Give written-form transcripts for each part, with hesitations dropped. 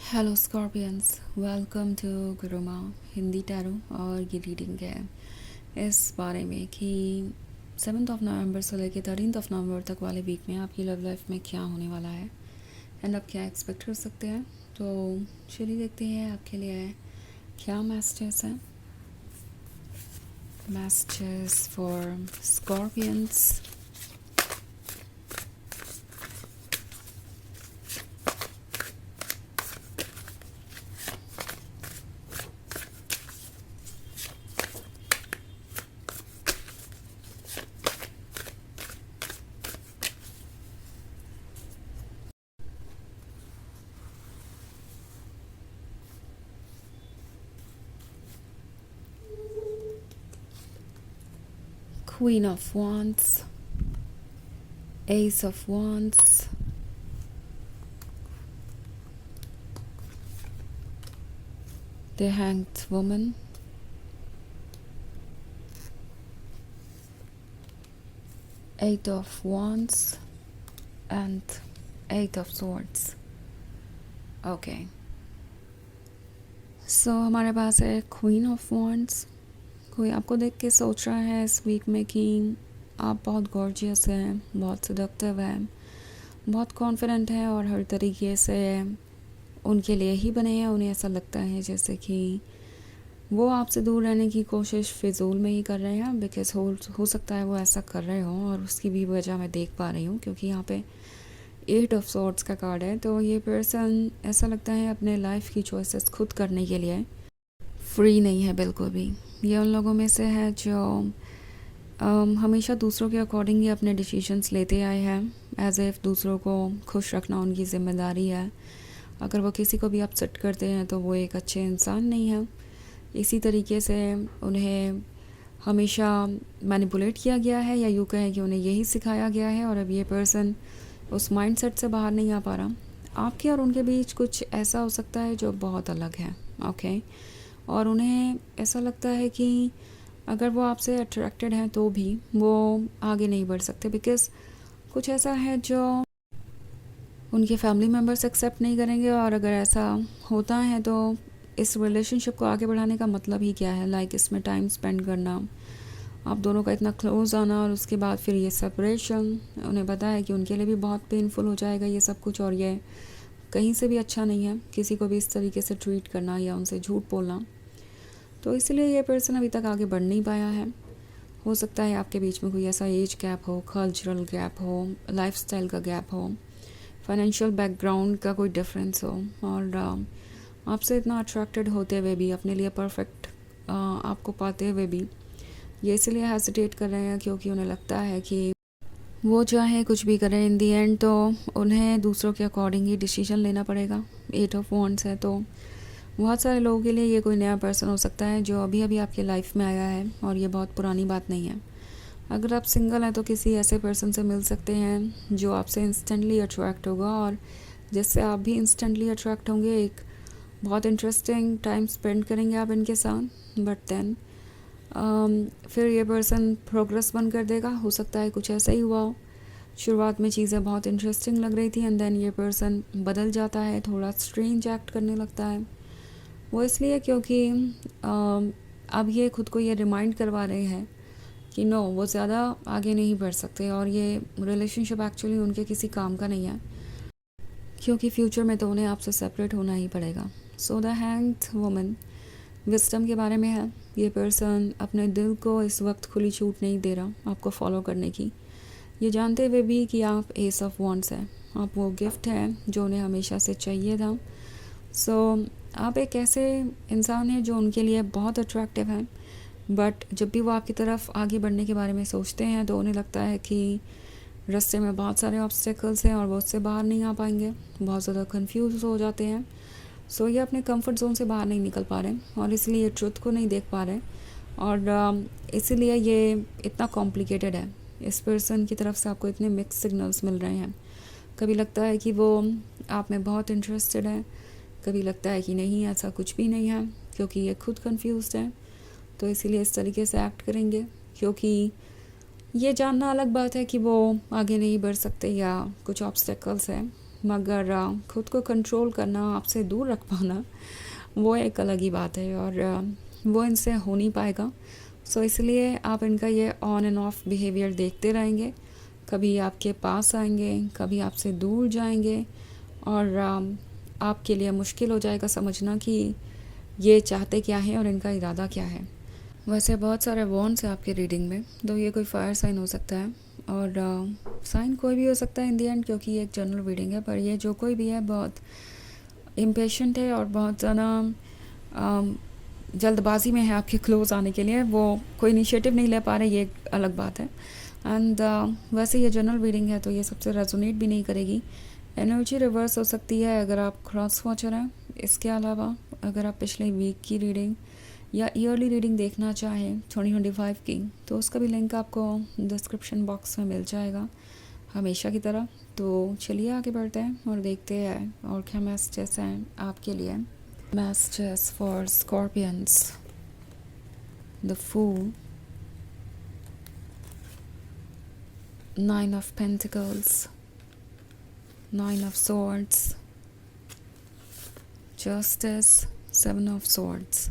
Hello Scorpions, welcome to Guruma Hindi tarot. और ये reading है इस बारे में कि 7 नवंबर से लेकर 13 नवंबर तक वाले वीक में आपकी लव लाइफ में क्या होने वाला है एंड आप क्या एक्सपेक्ट कर सकते हैं। तो चलिए देखते हैं आपके लिए क्या मैसेजेस हैं। Messages for Scorpions. Queen of Wands, Ace of Wands, the Hanged Woman, Eight of Wands and Eight of Swords. Okay, so हमारे पास है क्वीन ऑफ वॉन्ड्स। कोई आपको देख के सोच रहा है इस वीक में कि आप बहुत गॉर्जियस हैं, बहुत सेडक्टिव हैं, बहुत कॉन्फिडेंट हैं और हर तरीके से उनके लिए ही बने हैं। उन्हें ऐसा लगता है जैसे कि वो आपसे दूर रहने की कोशिश फिजूल में ही कर रहे हैं, बिकॉज हो सकता है वो ऐसा कर रहे हों और उसकी भी वजह मैं देख पा रही हूँ क्योंकि यहाँ पे 8 ऑफ सॉर्ड्स का कार्ड है। तो ये पर्सन ऐसा लगता है अपने लाइफ की चॉइसेस खुद करने के लिए फ्री नहीं है बिल्कुल भी। ये उन लोगों में से है जो हमेशा दूसरों के अकॉर्डिंग ही अपने डिसीजंस लेते आए हैं, एज इफ़ दूसरों को खुश रखना उनकी ज़िम्मेदारी है। अगर वो किसी को भी अपसेट करते हैं तो वो एक अच्छे इंसान नहीं है। इसी तरीके से उन्हें हमेशा मैनिपुलेट किया गया है, या यूँ कहें कि उन्हें यही सिखाया गया है और अब ये पर्सन उस माइंडसेट से बाहर नहीं आ पा रहा। आपके और उनके बीच कुछ ऐसा हो सकता है जो बहुत अलग है। ओके, और उन्हें ऐसा लगता है कि अगर वो आपसे अट्रैक्टेड हैं तो भी वो आगे नहीं बढ़ सकते, बिकॉज़ कुछ ऐसा है जो उनके फैमिली मेम्बर्स एक्सेप्ट नहीं करेंगे। और अगर ऐसा होता है तो इस रिलेशनशिप को आगे बढ़ाने का मतलब ही क्या है। लाइक इसमें टाइम स्पेंड करना, आप दोनों का इतना क्लोज आना और उसके बाद फिर ये सेपरेशन। उन्हें पता है कि उनके लिए भी बहुत पेनफुल हो जाएगा ये सब कुछ, और ये कहीं से भी अच्छा नहीं है किसी को भी इस तरीके से ट्रीट करना या उनसे झूठ बोलना। तो इसलिए ये पर्सन अभी तक आगे बढ़ नहीं पाया है। हो सकता है आपके बीच में कोई ऐसा एज गैप हो, कल्चरल गैप हो, लाइफस्टाइल का गैप हो, फाइनेंशियल बैकग्राउंड का कोई डिफरेंस हो, और आपसे इतना अट्रैक्टेड होते हुए भी, अपने लिए परफेक्ट आपको पाते हुए भी ये इसलिए हेजिटेट कर रहे हैं क्योंकि उन्हें लगता है कि वो चाहे कुछ भी करें, इन दी एंड तो उन्हें दूसरों के अकॉर्डिंग ही डिसीजन लेना पड़ेगा। 8 ऑफ वॉन्ड्स है तो बहुत सारे लोगों के लिए ये कोई नया पर्सन हो सकता है जो अभी अभी आपके लाइफ में आया है, और ये बहुत पुरानी बात नहीं है। अगर आप सिंगल हैं तो किसी ऐसे पर्सन से मिल सकते हैं जो आपसे इंस्टेंटली अट्रैक्ट होगा और जिससे आप भी इंस्टेंटली अट्रैक्ट होंगे। एक बहुत इंटरेस्टिंग टाइम स्पेंड करेंगे आप इनके साथ, बट देन फिर ये पर्सन प्रोग्रेस बंद कर देगा। हो सकता है कुछ ऐसा ही हुआ हो, शुरुआत में चीज़ें बहुत इंटरेस्टिंग लग रही थी एंड देन ये पर्सन बदल जाता है, थोड़ा स्ट्रेंज एक्ट करने लगता है। वो इसलिए क्योंकि अब ये खुद को ये रिमाइंड करवा रहे हैं कि नो, वो ज़्यादा आगे नहीं बढ़ सकते और ये रिलेशनशिप एक्चुअली उनके किसी काम का नहीं है, क्योंकि फ्यूचर में तो उन्हें आपसे सेपरेट होना ही पड़ेगा। So the hanged woman wisdom के बारे में है। ये पर्सन अपने दिल को इस वक्त खुली छूट नहीं दे रहा आपको फॉलो करने की, ये जानते हुए भी कि आप एस ऑफ वॉन्ड्स हैं। आप वो गिफ्ट हैं जो उन्हें हमेशा से चाहिए था। सो आप एक ऐसे इंसान हैं जो उनके लिए बहुत अट्रैक्टिव हैं, बट जब भी वो आपकी तरफ आगे बढ़ने के बारे में सोचते हैं तो उन्हें लगता है कि रास्ते में बहुत सारे ऑब्स्टेकल्स हैं और वो उससे बाहर नहीं आ पाएंगे, बहुत ज़्यादा कंफ्यूज हो जाते हैं। सो ये अपने कंफर्ट जोन से बाहर नहीं निकल पा रहे और इसलिए ये ट्रुथ को नहीं देख पा रहे, और इसीलिए ये इतना कॉम्प्लिकेटेड है। इस पर्सन की तरफ से आपको इतने मिक्स सिग्नल्स मिल रहे हैं। कभी लगता है कि वो आप में बहुत इंटरेस्टेड है, कभी लगता है कि नहीं, ऐसा कुछ भी नहीं है, क्योंकि ये खुद कंफ्यूज्ड है तो इसीलिए इस तरीके से एक्ट करेंगे। क्योंकि ये जानना अलग बात है कि वो आगे नहीं बढ़ सकते या कुछ ऑब्स्टेकल्स हैं, मगर खुद को कंट्रोल करना, आपसे दूर रख पाना, वो एक अलग ही बात है और वो इनसे हो नहीं पाएगा। सो इसलिए आप इनका ये ऑन एंड ऑफ बिहेवियर देखते रहेंगे, कभी आपके पास आएंगे, कभी आपसे दूर जाएंगे और आपके लिए मुश्किल हो जाएगा समझना कि ये चाहते क्या हैं और इनका इरादा क्या है। वैसे बहुत सारे वॉन्ड्स हैं आपके रीडिंग में, तो ये कोई फायर साइन हो सकता है और साइन कोई भी हो सकता है इन दी एंड, क्योंकि ये एक जनरल रीडिंग है। पर ये जो कोई भी है बहुत इम्पेशेंट है और बहुत ज़्यादा जल्दबाजी में है आपके क्लोज आने के लिए, वो कोई इनिशिएटिव नहीं ले पा रहे, ये एक अलग बात है। एंड वैसे ये जनरल रीडिंग है तो ये सबसे रेजोनेट भी नहीं करेगी। एनर्जी रिवर्स हो सकती है अगर आप क्रॉस वॉचर हैं। इसके अलावा अगर आप पिछले वीक की रीडिंग या ईयरली रीडिंग देखना चाहें 2025 की, तो उसका भी लिंक आपको डिस्क्रिप्शन बॉक्स में मिल जाएगा हमेशा की तरह। तो चलिए आगे बढ़ते हैं और देखते हैं और क्या मैसेजेस हैं आपके लिए। Messages for Scorpions, the fool, 9 of Pentacles, 9 of Swords, Justice, 7 of Swords।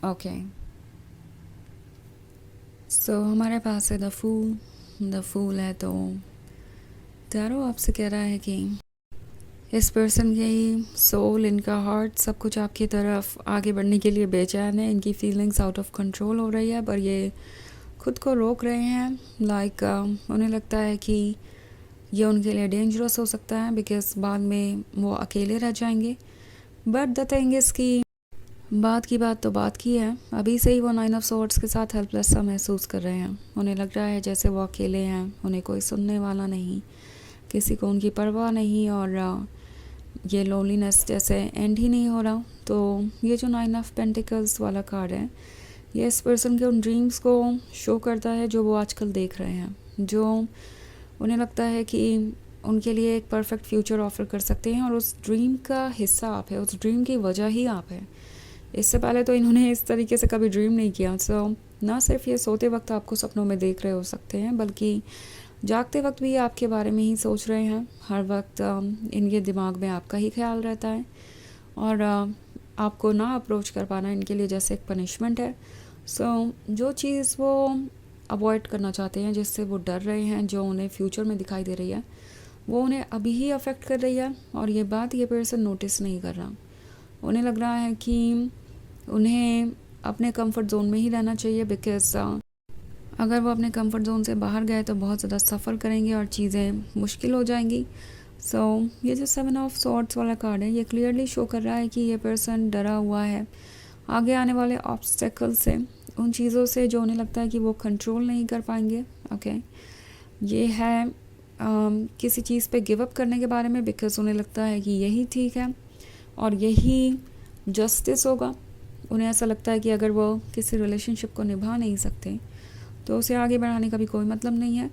Okay, so हमारे पास है द फूल है। तो टैरो आपसे कह रहा है कि इस पर्सन की सोल, इनका हार्ट, सब कुछ आपकी तरफ आगे बढ़ने के लिए बेचैन है। इनकी फीलिंग्स आउट ऑफ कंट्रोल हो रही है, पर ये खुद को रोक रहे हैं। लाइक उन्हें लगता है कि ये उनके लिए डेंजरस हो सकता है बिकॉज बाद में वो अकेले रह जाएंगे। बट द थिंग इज़ कि बात की बात तो बात की है, अभी से ही वो 9 ऑफ सॉर्ड्स के साथ हेल्पलेस सा महसूस कर रहे हैं। उन्हें लग रहा है जैसे वो अकेले हैं, उन्हें कोई सुनने वाला नहीं, किसी को उनकी परवाह नहीं और ये लोनलीनेस जैसे एंड ही नहीं हो रहा। तो ये जो 9 ऑफ पेंटिकल्स वाला कार्ड है, ये इस पर्सन के उन ड्रीम्स को शो करता है जो वो आजकल देख रहे हैं, जो उन्हें लगता है कि उनके लिए एक परफेक्ट फ्यूचर ऑफर कर सकते हैं और उस ड्रीम का हिस्सा आप है, उस ड्रीम की वजह ही आप है। इससे पहले तो इन्होंने इस तरीके से कभी ड्रीम नहीं किया। सो ना सिर्फ ये सोते वक्त आपको सपनों में देख रहे हो सकते हैं, बल्कि जागते वक्त भी आपके बारे में ही सोच रहे हैं। हर वक्त इनके दिमाग में आपका ही ख्याल रहता है और आपको ना अप्रोच कर पाना इनके लिए जैसे एक पनिशमेंट है। सो जो चीज़ वो अवॉइड करना चाहते हैं, जिससे वो डर रहे हैं, जो उन्हें फ्यूचर में दिखाई दे रही है, वो उन्हें अभी ही अफेक्ट कर रही है और ये बात ये पर्सन नोटिस नहीं कर रहा। उन्हें लग रहा है कि उन्हें अपने कंफर्ट जोन में ही रहना चाहिए बिकॉज अगर वो अपने कंफर्ट जोन से बाहर गए तो बहुत ज़्यादा सफ़र करेंगे और चीज़ें मुश्किल हो जाएंगी। सो ये जो 7 ऑफ सॉर्ड्स वाला कार्ड है, ये क्लियरली शो कर रहा है कि ये पर्सन डरा हुआ है आगे आने वाले ऑब्स्टेकल से, उन चीज़ों से जो उन्हें लगता है कि वो कंट्रोल नहीं कर पाएंगे। ओके, ये है किसी चीज़ पे गिव अप करने के बारे में बिकॉज उन्हें लगता है कि यही ठीक है और यही जस्टिस होगा। उन्हें ऐसा लगता है कि अगर वो किसी रिलेशनशिप को निभा नहीं सकते तो उसे आगे बढ़ाने का भी कोई मतलब नहीं है।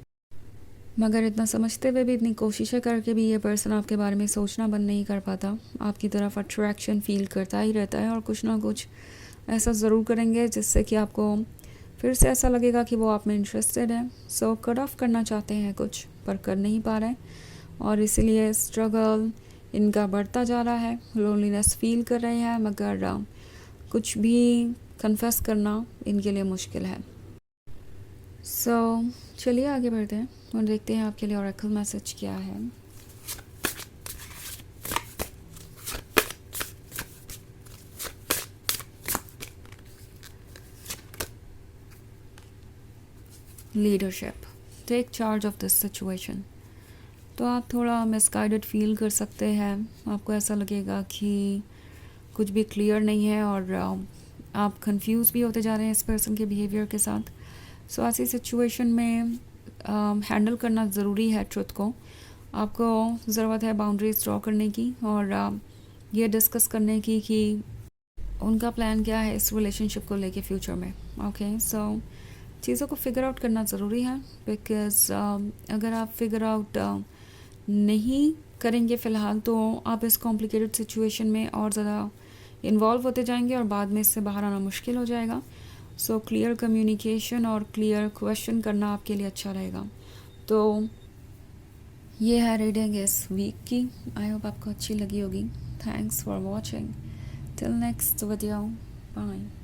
मगर इतना समझते हुए भी, इतनी कोशिशें करके भी ये पर्सन आपके बारे में सोचना बंद नहीं कर पाता। आपकी तरफ अट्रैक्शन फील करता ही रहता है और कुछ ना कुछ ऐसा ज़रूर करेंगे जिससे कि आपको फिर से ऐसा लगेगा कि वो आप में इंटरेस्टेड है। सो कट ऑफ करना चाहते हैं कुछ, पर कर नहीं पा रहे और इसीलिए स्ट्रगल इनका बढ़ता जा रहा है। लोनलीनेस फील कर रहे हैं मगर कुछ भी कन्फेस करना इनके लिए मुश्किल है। सो चलिए आगे बढ़ते हैं और देखते हैं आपके लिए ऑरेकल मैसेज क्या है। Leadership, take charge of this situation. तो आप थोड़ा मिसगाइडेड फील कर सकते हैं, आपको ऐसा लगेगा कि कुछ भी क्लियर नहीं है और आप कंफ्यूज भी होते जा रहे हैं इस पर्सन के बिहेवियर के साथ। सो ऐसी सिचुएशन में हैंडल करना ज़रूरी है ट्रुथ को। आपको ज़रूरत है बाउंड्रीज ड्रॉ करने की और ये डिस्कस करने की कि उनका प्लान क्या है इस रिलेशनशिप को लेके फ्यूचर में। ओके, सो चीज़ों को फिगर आउट करना ज़रूरी है बिकॉज़ अगर आप फिगर आउट नहीं करेंगे फ़िलहाल तो आप इस कॉम्प्लिकेटेड सिचुएशन में और ज़्यादा इन्वॉल्व होते जाएंगे और बाद में इससे बाहर आना मुश्किल हो जाएगा। सो क्लियर कम्युनिकेशन और क्लियर क्वेश्चन करना आपके लिए अच्छा रहेगा। तो ये है रीडिंग इस वीक की। आई होप आपको अच्छी लगी होगी। Thanks for watching. Till next video, bye.